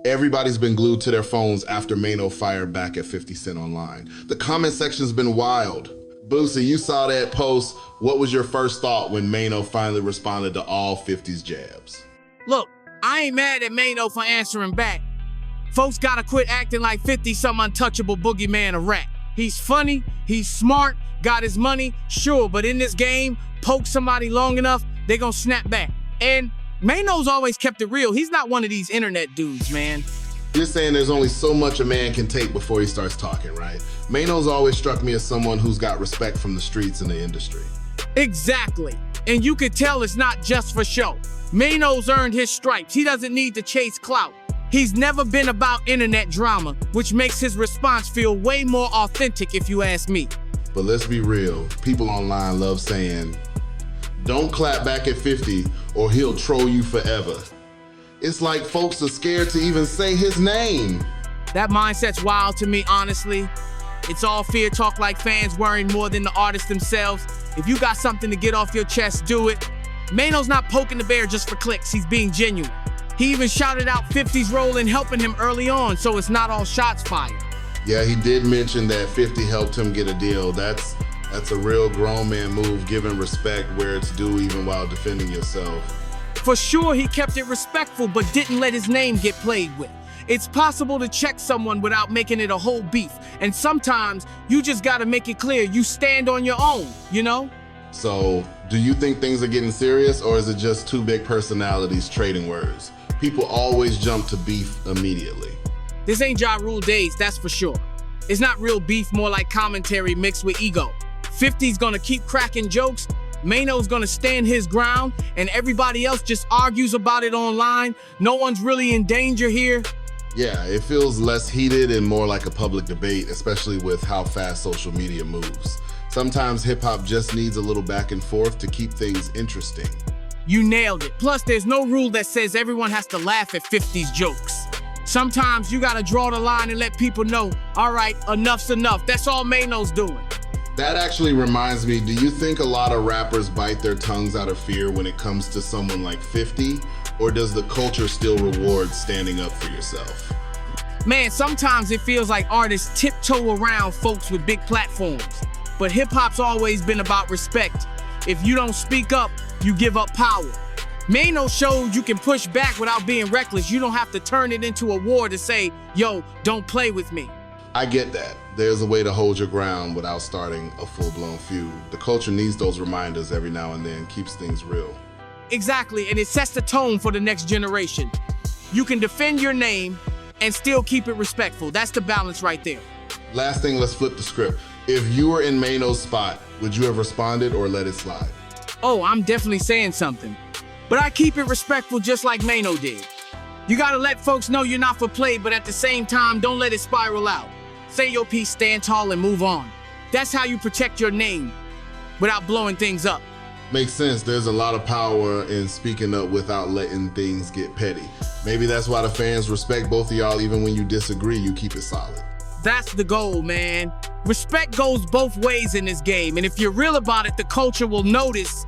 Everybody's been glued to their phones after Maino fired back at 50 Cent online. The comment section's been wild. Boosie, you saw that post. What was your first thought when Maino finally responded to all 50's jabs? Look, I ain't mad at Maino for answering back. Folks gotta quit acting like 50 some untouchable boogeyman a rat. He's funny, he's smart, got his money, sure, but in this game, poke somebody long enough, they gonna snap back. And Maino's always kept it real. He's not one of these internet dudes, man. You're saying there's only so much a man can take before he starts talking, right? Maino's always struck me as someone who's got respect from the streets and the industry. Exactly. And you could tell it's not just for show. Maino's earned his stripes. He doesn't need to chase clout. He's never been about internet drama, which makes his response feel way more authentic if you ask me. But let's be real, people online love saying, "Don't clap back at 50 or he'll troll you forever." It's like folks are scared to even say his name. That mindset's wild to me, honestly. It's all fear talk like fans worrying more than the artists themselves. If you got something to get off your chest, do it. Maino's not poking the bear just for clicks, he's being genuine. He even shouted out 50's role in helping him early on, so it's not all shots fired. Yeah, he did mention that 50 helped him get a deal. That's a real grown man move, giving respect where it's due even while defending yourself. For sure, he kept it respectful, but didn't let his name get played with. It's possible to check someone without making it a whole beef, and sometimes you just gotta make it clear you stand on your own, you know? So, do you think things are getting serious, or is it just two big personalities trading words? People always jump to beef immediately. This ain't Ja Rule days, that's for sure. It's not real beef, more like commentary mixed with ego. 50's gonna keep cracking jokes, Maino's gonna stand his ground, and everybody else just argues about it online. No one's really in danger here. Yeah, it feels less heated and more like a public debate, especially with how fast social media moves. Sometimes hip-hop just needs a little back and forth to keep things interesting. You nailed it. Plus, there's no rule that says everyone has to laugh at 50's jokes. Sometimes you gotta draw the line and let people know, all right, enough's enough. That's all Maino's doing. That actually reminds me, do you think a lot of rappers bite their tongues out of fear when it comes to someone like 50? Or does the culture still reward standing up for yourself? Man, sometimes it feels like artists tiptoe around folks with big platforms. But hip-hop's always been about respect. If you don't speak up, you give up power. Maino showed you can push back without being reckless. You don't have to turn it into a war to say, yo, don't play with me. I get that. There's a way to hold your ground without starting a full-blown feud. The culture needs those reminders every now and then, keeps things real. Exactly, and it sets the tone for the next generation. You can defend your name and still keep it respectful. That's the balance right there. Last thing, let's flip the script. If you were in Maino's spot, would you have responded or let it slide? Oh, I'm definitely saying something. But I keep it respectful just like Maino did. You gotta let folks know you're not for play, but at the same time, don't let it spiral out. Say your piece, stand tall, and move on. That's how you protect your name without blowing things up. Makes sense. There's a lot of power in speaking up without letting things get petty. Maybe that's why the fans respect both of y'all. Even when you disagree, you keep it solid. That's the goal, man. Respect goes both ways in this game, and if you're real about it, the culture will notice